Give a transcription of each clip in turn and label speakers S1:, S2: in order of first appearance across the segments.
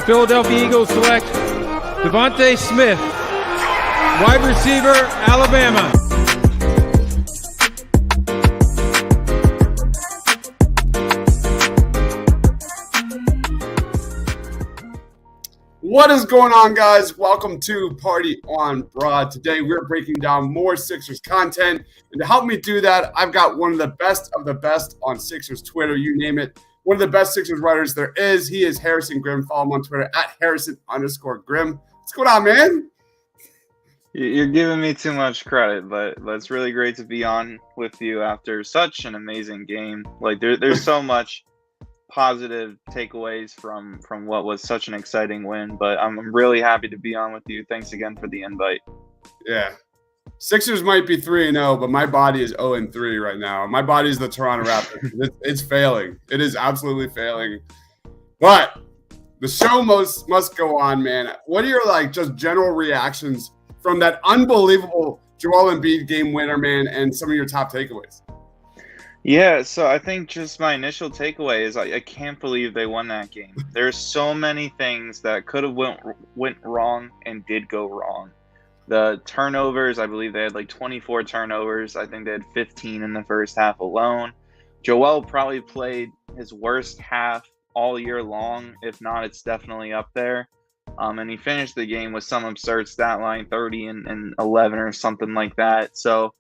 S1: Philadelphia Eagles select Devontae Smith, wide receiver, Alabama.
S2: What is going on, guys? Welcome to Party on Broad. Today, we're breaking down more Sixers content. And to help me do that, I've got one of the best on Sixers Twitter, you name it. One of the best Sixers writers there is. He is Harrison Grimm. Follow him on Twitter at Harrison_Grimm. What's going on, man?
S3: You're giving me too much credit, but it's really great to be on with you after such an amazing game. Like there's so much positive takeaways from what was such an exciting win, but I'm really happy to be on with you. Thanks again for the invite.
S2: Yeah. Sixers might be 3-0, but my body is 0-3 right now. My body is the Toronto Raptors. It's failing. It is absolutely failing. But the show must go on, man. What are your just general reactions from that unbelievable Joel Embiid game winner, man, and some of your top takeaways?
S3: Yeah, so I think just my initial takeaway is I can't believe they won that game. There's so many things that could have went wrong and did go wrong. The turnovers, I believe they had 24 turnovers. I think they had 15 in the first half alone. Joel probably played his worst half all year long. If not, it's definitely up there. And he finished the game with some absurd stat line, 30 and 11 or something like that. So,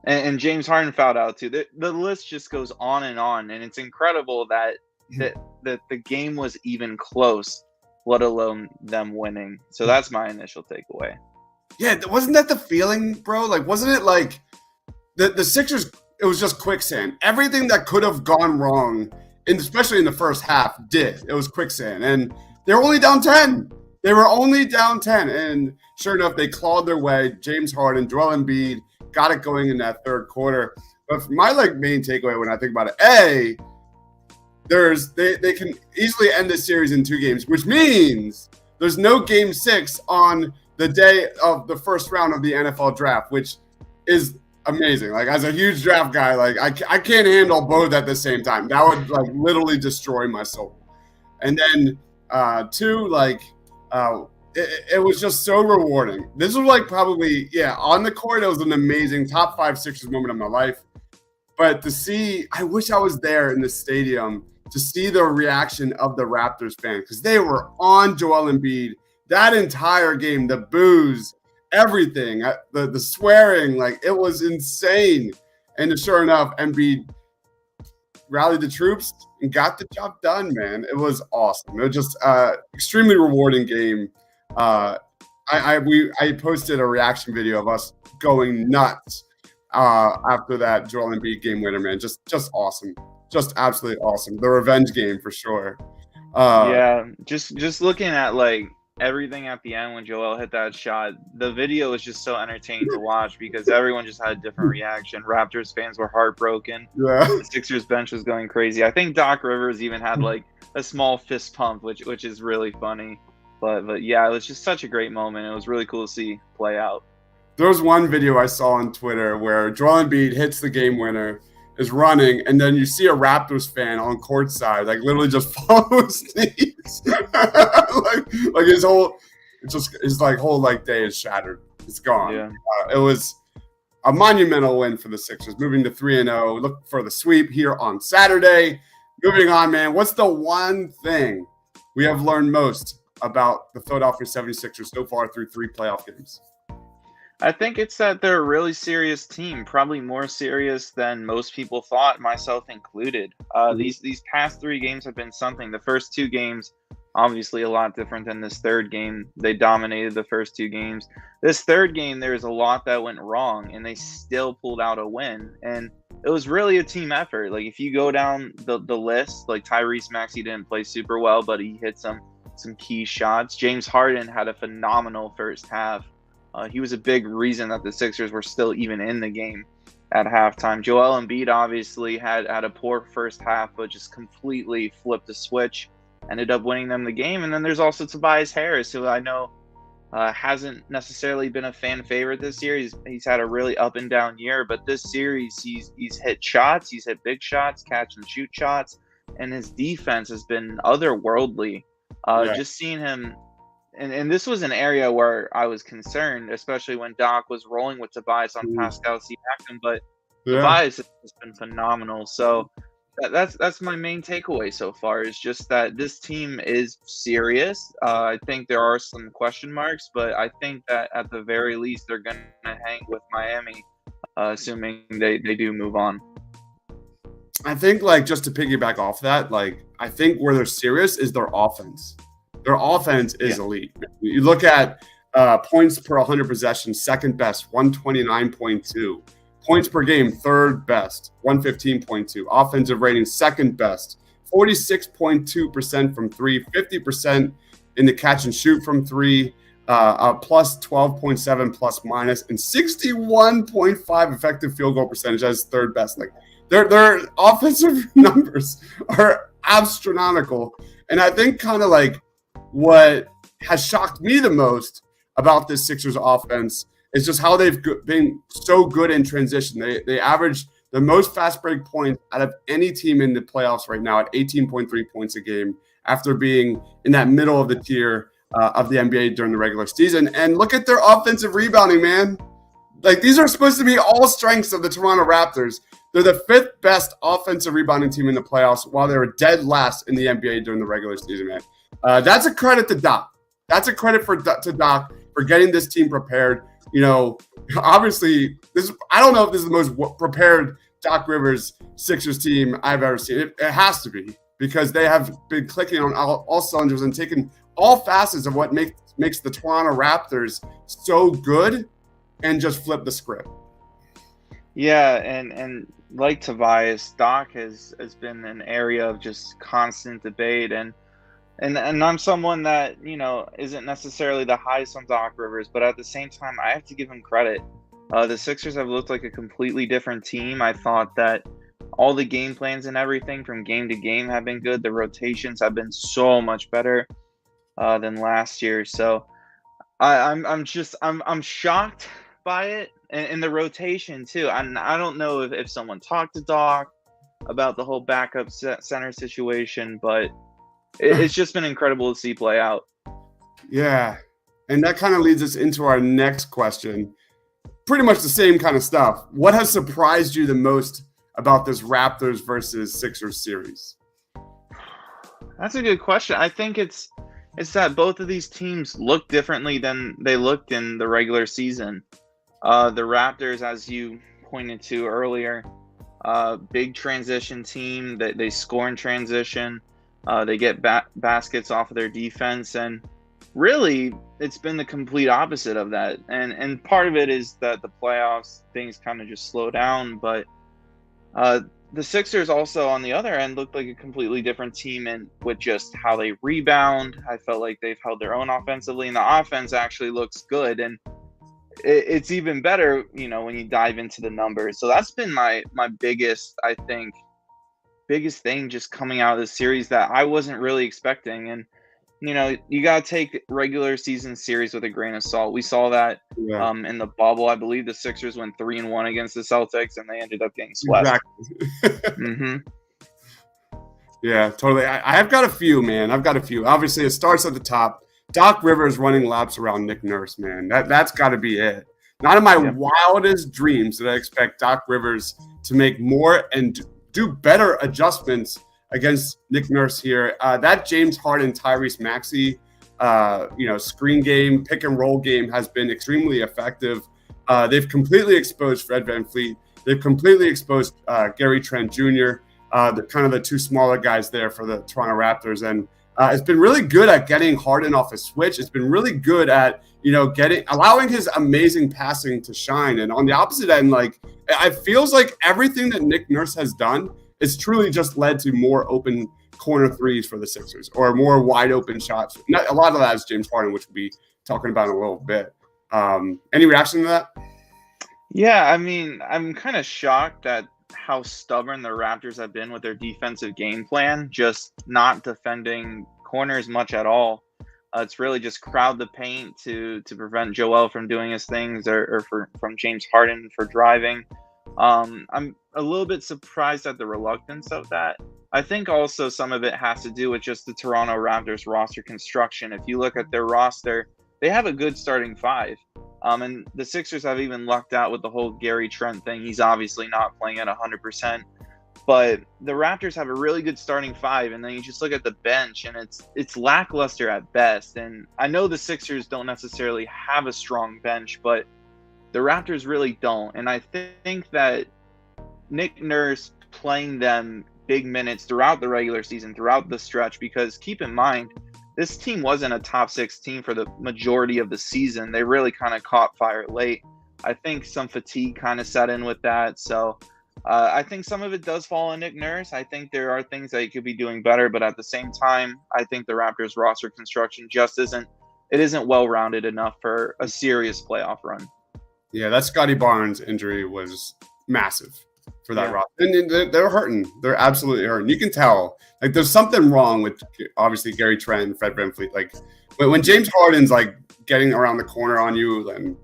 S3: and James Harden fouled out too. The list just goes on, and it's incredible that the game was even close, let alone them winning. So that's my initial takeaway.
S2: Yeah, wasn't that the feeling, bro? Wasn't it like the Sixers, it was just quicksand. Everything that could have gone wrong, and especially in the first half, did. It was quicksand. And they were only down 10. And sure enough, they clawed their way. James Harden, Joel Embiid got it going in that third quarter. But my main takeaway when I think about it, they can easily end this series in 2 games, which means there's no game 6 on the day of the first round of the NFL draft, which is amazing. As a huge draft guy, I can't handle both at the same time. That would literally destroy my soul. And then 2, it was just so rewarding. This was probably, on the court, it was an amazing top 5 Sixers moment of my life. But to see, I wish I was there in the stadium to see the reaction of the Raptors fans, because they were on Joel Embiid that entire game, the boos, everything, the swearing, it was insane. And sure enough, Embiid rallied the troops and got the job done, man. It was awesome. It was just extremely rewarding game. I posted a reaction video of us going nuts after that Joel Embiid game winner, man. Just awesome. Just absolutely awesome. The revenge game for sure.
S3: Just looking at everything at the end when Joel hit that shot, the video was just so entertaining to watch because everyone just had a different reaction. Raptors fans were heartbroken.
S2: Yeah.
S3: The Sixers bench was going crazy. I think Doc Rivers even had a small fist pump, which is really funny. But yeah, it was just such a great moment. It was really cool to see play out.
S2: There was one video I saw on Twitter where Joel Embiid hits the game winner, is running, and then you see a Raptors fan on courtside, literally just follows knees. His whole, his whole day is shattered. It's gone.
S3: Yeah.
S2: It was a monumental win for the Sixers, moving to 3-0. Look for the sweep here on Saturday. Moving on, man. What's the one thing we have learned most about the Philadelphia 76ers so far through 3 playoff games?
S3: I think it's that they're a really serious team, probably more serious than most people thought, myself included. These past 3 games have been something. The first 2 games, obviously a lot different than this third game. They dominated the first 2 games. This third game, there's a lot that went wrong, and they still pulled out a win. And it was really a team effort. If you go down the list, Tyrese Maxey didn't play super well, but he hit some key shots. James Harden had a phenomenal first half. He was a big reason that the Sixers were still even in the game at halftime. Joel Embiid obviously had a poor first half, but just completely flipped the switch, ended up winning them the game. And then there's also Tobias Harris, who I know hasn't necessarily been a fan favorite this year. He's had a really up and down year, but this series he's hit shots, he's hit big shots, catch and shoot shots, and his defense has been otherworldly. Just seeing him, and this was an area where I was concerned, especially when Doc was rolling with Tobias on Pascal Siakam, but Tobias has been phenomenal. So that's my main takeaway so far, is just that this team is serious. I think there are some question marks, but I think that at the very least they're going to hang with Miami, assuming they do move on.
S2: I think, like, just to piggyback off that, like, I think where they're serious is their offense. Their offense is elite. You look at points per 100 possessions, second best, 129.2. Points per game, third best, 115.2. Offensive rating, second best, 46.2% from three, 50% in the catch and shoot from three, plus 12.7 plus minus, and 61.5 effective field goal percentage as third best. Like, their offensive numbers are astronomical. And I think kind of like what has shocked me the most about this Sixers offense is just how they've been so good in transition. They average the most fast break points out of any team in the playoffs right now at 18.3 points a game, after being in that middle of the tier of the NBA during the regular season. And look at their offensive rebounding, man. Like, these are supposed to be all strengths of the Toronto Raptors. They're the fifth best offensive rebounding team in the playoffs, while they were dead last in the NBA during the regular season, man. That's a credit to Doc. That's a credit to Doc for getting this team prepared. You know, obviously, I don't know if this is the most prepared Doc Rivers Sixers team I've ever seen. It has to be, because they have been clicking on all cylinders and taking all facets of what makes the Toronto Raptors so good and just flip the script.
S3: Yeah, and like Tobias, Doc has been an area of just constant debate, and I'm someone that, you know, isn't necessarily the highest on Doc Rivers, but at the same time, I have to give him credit. The Sixers have looked like a completely different team. I thought that all the game plans and everything from game to game have been good. The rotations have been so much better than last year. So I'm shocked by it, and the rotation too. I don't know if someone talked to Doc about the whole backup center situation, but it's just been incredible to see play out.
S2: Yeah. And that kind of leads us into our next question. Pretty much the same kind of stuff. What has surprised you the most about this Raptors versus Sixers series?
S3: That's a good question. I think it's that both of these teams look differently than they looked in the regular season. The Raptors, as you pointed to earlier, big transition team that they score in transition. They get baskets off of their defense, and really it's been the complete opposite of that. And part of it is that the playoffs, things kind of just slow down, but the Sixers also on the other end looked like a completely different team, and with just how they rebound. I felt like they've held their own offensively, and the offense actually looks good, and it's even better, you know, when you dive into the numbers. So that's been my biggest thing just coming out of this series that I wasn't really expecting. And, you know, you got to take regular season series with a grain of salt. We saw that in the bubble. I believe the Sixers went 3-1 against the Celtics, and they ended up getting swept.
S2: Exactly. Yeah, totally. I've got a few, man. Obviously, it starts at the top. Doc Rivers running laps around Nick Nurse, man. That's got to be it. Not in my wildest dreams did I expect Doc Rivers to make more and do better adjustments against Nick Nurse here. That James Harden, Tyrese Maxey, screen game, pick and roll game has been extremely effective. They've completely exposed Fred VanVleet. They've completely exposed Gary Trent Jr., the kind of the two smaller guys there for the Toronto Raptors. And it's been really good at getting Harden off his switch. It's been really good at, allowing his amazing passing to shine. And on the opposite end, like, it feels like everything that Nick Nurse has done is truly just led to more open corner threes for the Sixers, or more wide open shots. A lot of that is James Harden, which we'll be talking about in a little bit. Any reaction to that?
S3: Yeah, I mean, I'm kind of shocked at how stubborn the Raptors have been with their defensive game plan, just not defending corners much at all. It's really just crowd the paint to prevent Joel from doing his things, or from James Harden for driving. I'm a little bit surprised at the reluctance of that. I think also some of it has to do with just the Toronto Raptors roster construction. If you look at their roster, they have a good starting five. And the Sixers have even lucked out with the whole Gary Trent thing. He's obviously not playing at 100%. But the Raptors have a really good starting five, and then you just look at the bench, and it's lackluster at best. And I know the Sixers don't necessarily have a strong bench, but the Raptors really don't. And I think that Nick Nurse playing them big minutes throughout the regular season, throughout the stretch, because keep in mind, this team wasn't a top 6 team for the majority of the season. They really kind of caught fire late. I think some fatigue kind of set in with that. So I think some of it does fall on Nick Nurse. I think there are things that he could be doing better, but at the same time, I think the Raptors roster construction just isn't well-rounded enough for a serious playoff run.
S2: Yeah, that Scotty Barnes injury was massive for that roster. And they're hurting. They're absolutely hurting. You can tell. Like, there's something wrong with, obviously, Gary Trent and Fred VanVleet. Like, when James Harden's, like, getting around the corner on you, then,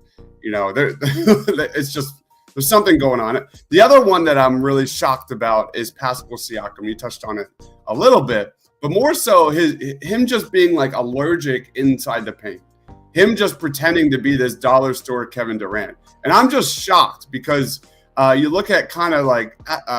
S2: you know, it's just, there's something going on. The other one that I'm really shocked about is Pascal Siakam. You touched on it a little bit, but more so him just being, like, allergic inside the paint. Him just pretending to be this dollar store Kevin Durant. And I'm just shocked because you look at kind of like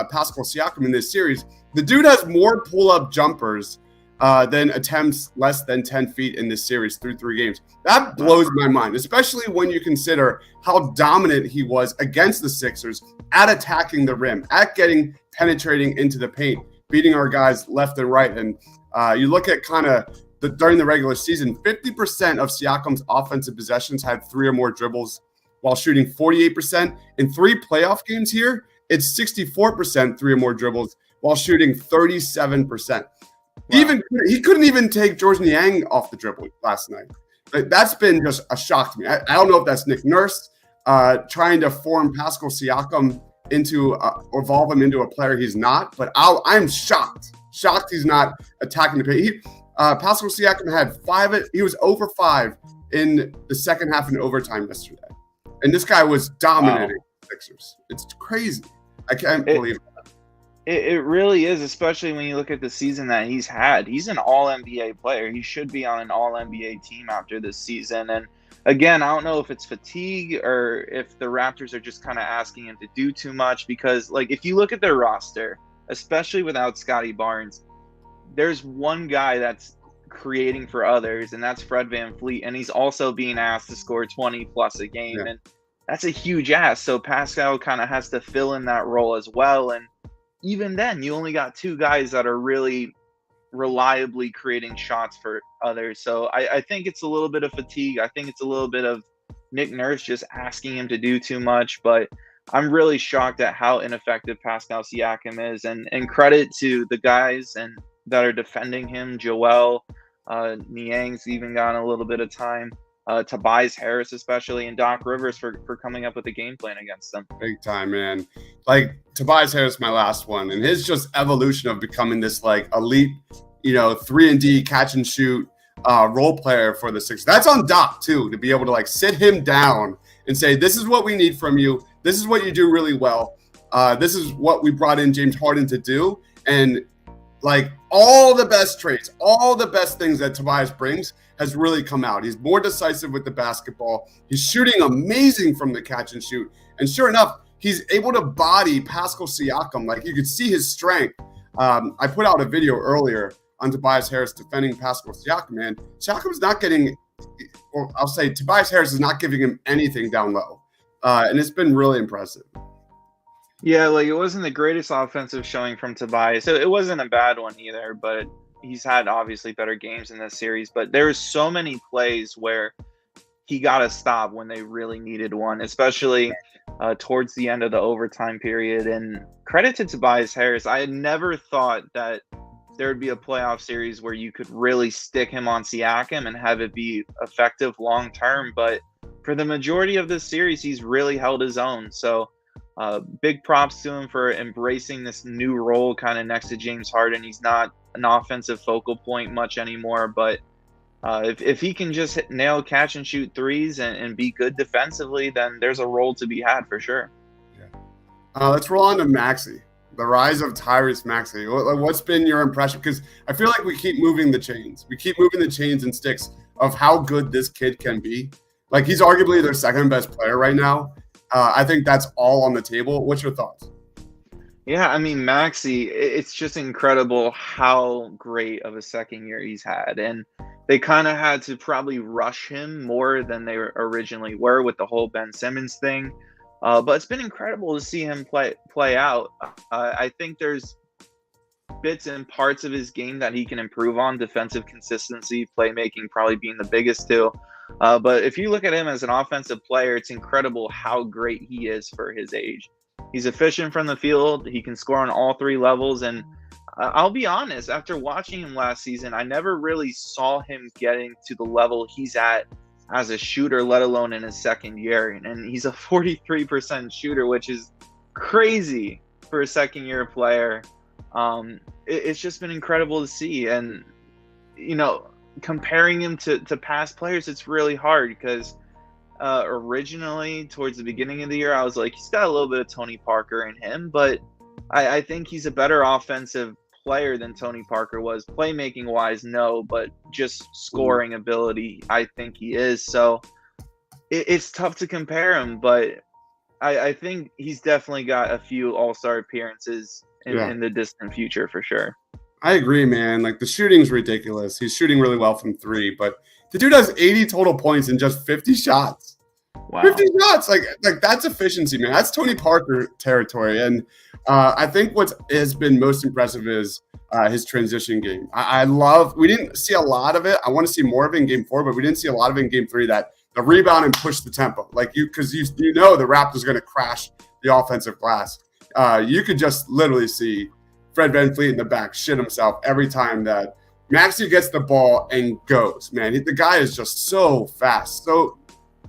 S2: Pascal Siakam in this series, the dude has more pull-up jumpers than attempts less than 10 feet in this series through 3 games. That blows my mind, especially when you consider how dominant he was against the Sixers at attacking the rim, at penetrating into the paint, beating our guys left and right. And you look at kind of during the regular season, 50% of Siakam's offensive possessions had 3 or more dribbles while shooting 48%. In 3 playoff games here, it's 64% 3 or more dribbles while shooting 37%. Wow. He couldn't even take George Niang off the dribble last night. Like, that's been just a shock to me. I don't know if that's Nick Nurse trying to form Pascal Siakam or evolve him into a player he's not, but I'm shocked he's not attacking the paint. Pascal Siakam had 5. He was over 5 in the second half in overtime yesterday. And this guy was dominating the Sixers. It's crazy. I can't believe it.
S3: It really is, especially when you look at the season that he's had. He's an all-NBA player. He should be on an all-NBA team after this season. And again, I don't know if it's fatigue or if the Raptors are just kind of asking him to do too much, because, like, if you look at their roster, especially without Scotty Barnes, there's one guy that's creating for others, and that's Fred VanVleet, and he's also being asked to score 20 plus a game, and that's a huge ask. So Pascal kind of has to fill in that role as well, and even then, you only got 2 guys that are really reliably creating shots for others. So I think it's a little bit of fatigue. I think it's a little bit of Nick Nurse just asking him to do too much, but I'm really shocked at how ineffective Pascal Siakam is, and credit to the guys that are defending him. Joel, Niang's even gotten a little bit of time. Tobias Harris especially, and Doc Rivers for coming up with a game plan against them.
S2: Big time, man. Like, Tobias Harris, my last one, and his just evolution of becoming this, like, elite, 3-and-D catch and shoot role player for the Sixers. That's on Doc too, to be able to, like, sit him down and say, this is what we need from you. This is what you do really well. This is what we brought in James Harden to do. And, like, all the best traits, all the best things that Tobias brings has really come out. He's more decisive with the basketball. He's shooting amazing from the catch and shoot. And sure enough, he's able to body Pascal Siakam. Like, you could see his strength. I put out a video earlier on Tobias Harris defending Pascal Siakam, man. Siakam's not getting, or I'll say Tobias Harris is not giving him anything down low. And it's been really impressive.
S3: Yeah, like, it wasn't the greatest offensive showing from Tobias. So it wasn't a bad one either, but he's had obviously better games in this series. But there's so many plays where he got a stop when they really needed one, especially towards the end of the overtime period. And credit to Tobias Harris. I had never thought that there would be a playoff series where you could really stick him on Siakam and have it be effective long term. But for the majority of this series, he's really held his own. So big props to him for embracing this new role kind of next to James Harden. He's not an offensive focal point much anymore, but if he can just nail catch and shoot threes and be good defensively, then there's a role to be had for sure.
S2: Yeah. Let's roll on to Maxi. The rise of Tyrese Maxey. What's been your impression? Because I feel like we keep moving the chains. We keep moving the chains and sticks of how good this kid can be. Like, he's arguably their second best player right now. I think that's all on the table. What's your thoughts?
S3: Yeah, I mean, Maxi, it's just incredible how great of a second year he's had. And they kind of had to probably rush him more than they originally were with the whole Ben Simmons thing. But it's been incredible to see him play out. I think there's bits and parts of his game that he can improve on. Defensive consistency, playmaking probably being the biggest two. But if you look at him as an offensive player, it's incredible how great he is for his age. He's efficient from the field. He can score on all three levels. And I'll be honest, after watching him last season, I never really saw him getting to the level he's at as a shooter, let alone in his second year. And he's a 43% shooter, which is crazy for a second-year player. It's just been incredible to see. And, you know, comparing him to past players, it's really hard because originally, towards the beginning of the year, I was like, he's got a little bit of Tony Parker in him, but I think he's a better offensive player than Tony Parker was. Playmaking wise, no, but just scoring ability, I think he is. So it's tough to compare him, but I think he's definitely got a few all-star appearances in the distant future for sure.
S2: I agree, man. Like, the shooting's ridiculous. He's shooting really well from three, but the dude has 80 total points in just 50 shots.
S3: Wow.
S2: 50 shots. Like that's efficiency, man. That's Tony Parker territory. And I think what has been most impressive is his transition game. We didn't see a lot of it. I want to see more of it in game 4, but we didn't see a lot of it in game 3, that the rebound and push the tempo. Like, because you know the Raptors are going to crash the offensive glass. You could just literally see Fred VanVleet in the back shit himself every time that Maxi gets the ball and goes. Man, the guy is just so fast. So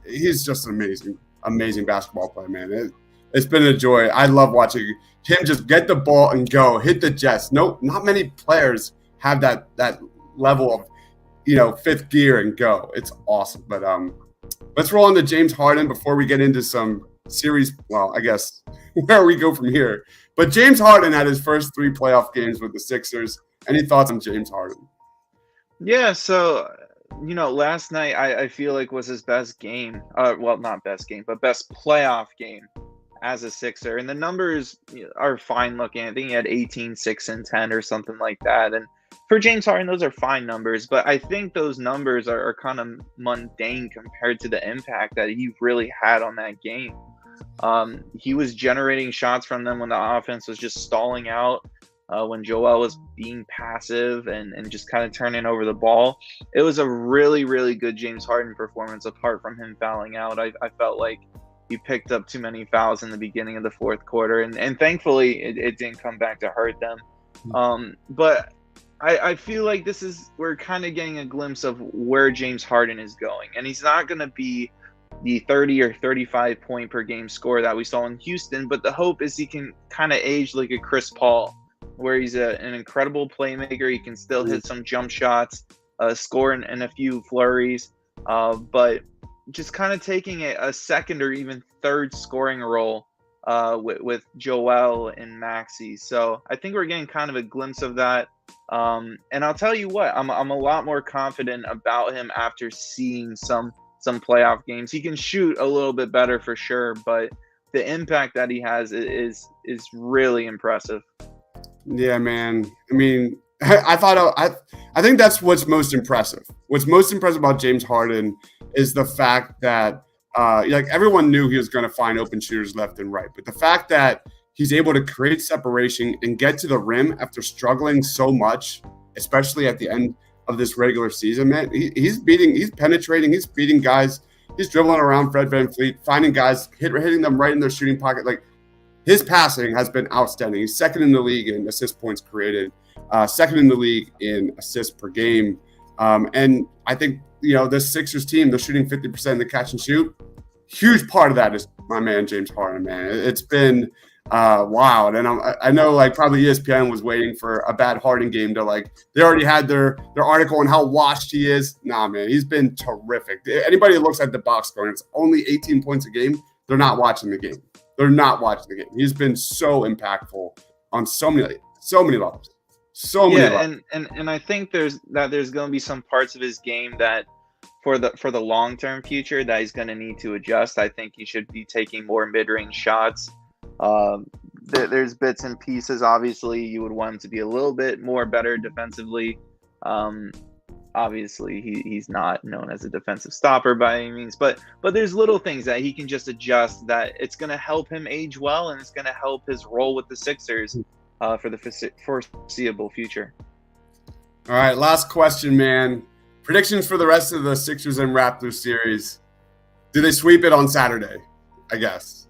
S2: he's just an amazing basketball player, man. It's been a joy. I love watching him just get the ball and go, hit the jets. No, not many players have that level of, you know, fifth gear and go. It's awesome. But let's roll into James Harden before we get into some series. Well, I guess where we go from here. But James Harden had his first 3 playoff games with the Sixers. Any thoughts on James Harden?
S3: Yeah, so, you know, last night I feel like was his best game. Well, not best game, but best playoff game as a Sixer. And the numbers are fine looking. I think he had 18, 6, and 10 or something like that. And for James Harden, those are fine numbers. But I think those numbers are kind of mundane compared to the impact that he really had on that game. He was generating shots from them when the offense was just stalling out. When Joel was being passive and just kind of turning over the ball. It was a really, really good James Harden performance apart from him fouling out. I felt like he picked up too many fouls in the beginning of the fourth quarter, and thankfully it didn't come back to hurt them. But I feel like we're kind of getting a glimpse of where James Harden is going. And he's not going to be the 30 or 35 point per game scorer that we saw in Houston, but the hope is he can kind of age like a Chris Paul, where he's an incredible playmaker. He can still hit some jump shots, score in a few flurries, but just kind of taking a second or even third scoring role with Joel and Maxi. So I think we're getting kind of a glimpse of that. And I'll tell you what, I'm a lot more confident about him after seeing some playoff games. He can shoot a little bit better for sure, but the impact that he has is really impressive.
S2: Yeah, man. I mean, I think that's what's most impressive. What's most impressive about James Harden is the fact that like everyone knew he was going to find open shooters left and right, but the fact that he's able to create separation and get to the rim after struggling so much, especially at the end of this regular season, man, he's penetrating, he's beating guys, he's dribbling around Fred VanVleet, finding guys, hitting them right in their shooting pocket. Like, his passing has been outstanding. He's second in the league in assist points created, second in the league in assists per game. And I think, you know, this Sixers team, they're shooting 50% in the catch and shoot. Huge part of that is my man, James Harden, man. It's been wild. And I know, like, probably ESPN was waiting for a bad Harden game to, like, they already had their article on how washed he is. Nah, man, he's been terrific. Anybody who looks at the box score and it's only 18 points a game, they're not watching the game. They're not watching the game. He's been so impactful on so many levels. So many levels.
S3: And I think there's going to be some parts of his game that for the long-term future that he's going to need to adjust. I think he should be taking more mid-range shots. There's bits and pieces. Obviously, you would want him to be a little bit more better defensively. Obviously, he's not known as a defensive stopper by any means, but there's little things that he can just adjust that it's going to help him age well, and it's going to help his role with the Sixers for the foreseeable future.
S2: All right, last question, man. Predictions for the rest of the Sixers and Raptors series. Do they sweep it on Saturday? I guess.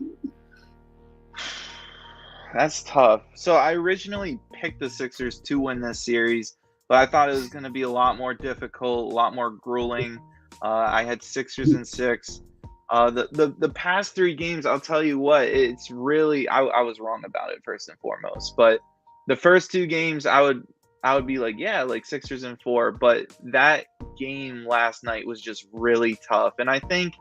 S3: That's tough. So I originally picked the Sixers to win this series, but I thought it was going to be a lot more difficult, a lot more grueling. I had Sixers in 6. The past 3 games, I'll tell you what, it's really I was wrong about it first and foremost. But the first 2 games, I would be like, yeah, like Sixers in 4. But that game last night was just really tough, and I think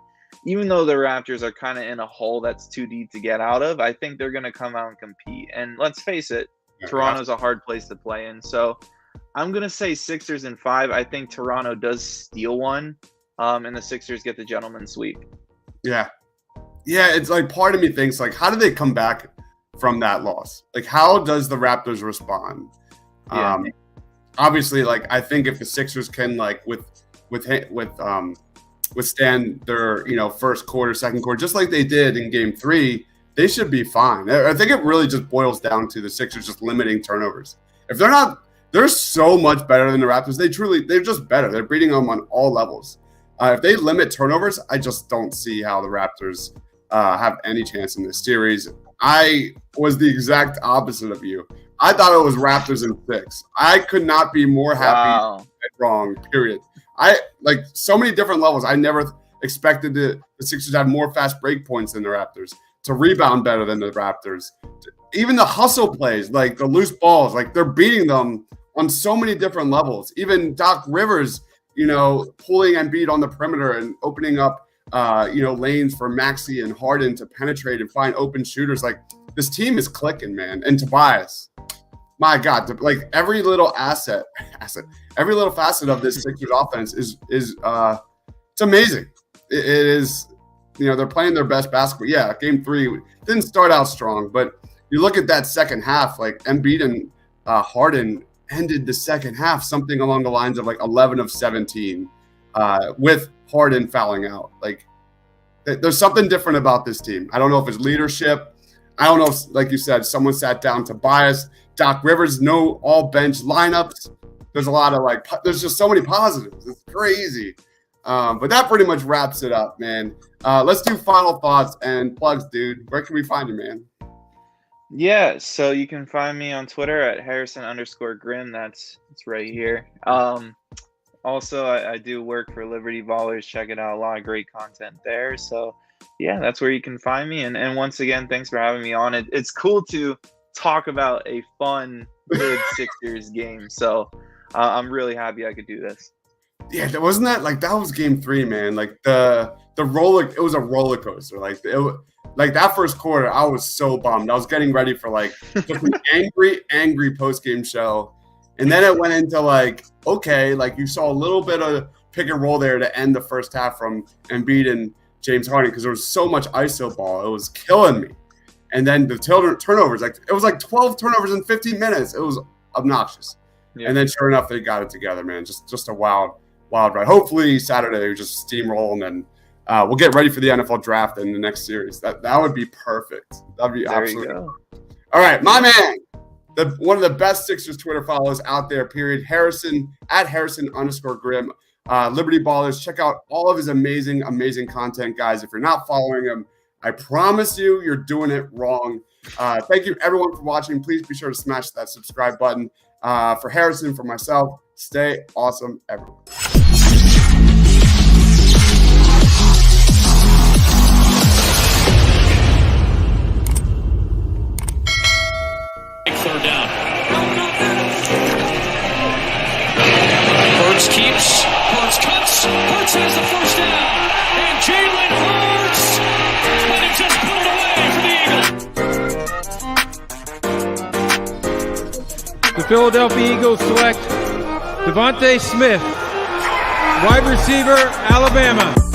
S3: even though the Raptors are kind of in a hole that's too deep to get out of, I think they're going to come out and compete. And let's face it, Toronto's a hard place to play in. So I'm going to say Sixers in 5. I think Toronto does steal one, and the Sixers get the gentleman's sweep. Yeah,
S2: it's like part of me thinks, like, how do they come back from that loss? Like, how does the Raptors respond?
S3: Yeah.
S2: Obviously, like, I think if the Sixers can, like, withstand their, first quarter, second quarter, just like they did in Game 3, they should be fine. I think it really just boils down to the Sixers just limiting turnovers. If they're so much better than the Raptors. They're just better. They're beating them on all levels. If they limit turnovers, I just don't see how the Raptors have any chance in this series. I was the exact opposite of you. I thought it was Raptors in 6. I could not be more happy and wrong, period. Like so many different levels. I never expected the Sixers to have more fast break points than the Raptors, to rebound better than the Raptors. Even the hustle plays, like the loose balls, like they're beating them on so many different levels. Even Doc Rivers, pulling Embiid on the perimeter and opening up, lanes for Maxi and Harden to penetrate and find open shooters. Like, this team is clicking, man. And Tobias, my God, like every little every little facet of this Sixers offense is it's amazing. It is, they're playing their best basketball. Yeah, Game 3 didn't start out strong, but you look at that second half, like Embiid and Harden ended the second half something along the lines of like 11 of 17 with Harden fouling out. Like, there's something different about this team. I don't know if it's leadership. I don't know if, like you said, someone sat down Tobias, Doc Rivers, no all bench lineups. There's a lot of there's just so many positives. It's crazy. But that pretty much wraps it up, man. Let's do final thoughts and plugs, dude. Where can we find you, man?
S3: Yeah, so you can find me on Twitter at Harrison_Grim. That's right here. Also, I do work for Liberty Ballers. Check it out. A lot of great content there. So, yeah, that's where you can find me. And once again, thanks for having me on. It's cool to talk about a fun, good Sixers game. So, I'm really happy I could do this.
S2: Yeah, wasn't that that was Game 3, man? Like the roller, it was a roller coaster. Like that first quarter, I was so bummed. I was getting ready for just an angry post game show, and then it went into you saw a little bit of pick and roll there to end the first half from Embiid and James Harden because there was so much ISO ball. It was killing me. And then the turnovers, it was 12 turnovers in 15 minutes. It was obnoxious. Yeah. And then sure enough, they got it together, man. Just a wild ride. Hopefully Saturday we just steamroll, and then we'll get ready for the NFL draft in the next series. That would be perfect. That'd be absolutely. All right, my man. One of the best Sixers Twitter followers out there, period. Harrison at Harrison_Grim. Liberty Ballers. Check out all of his amazing content, guys. If you're not following him, I promise you're doing it wrong. Thank you, everyone, for watching. Please be sure to smash that subscribe button. For Harrison, for myself, stay awesome, everyone.
S4: Third down. Hurts keeps. Hurts cuts. Hurts has the first down. And Jalen Hurts. But it just put it away for the Eagles.
S1: Philadelphia Eagles select Devontae Smith, wide receiver, Alabama.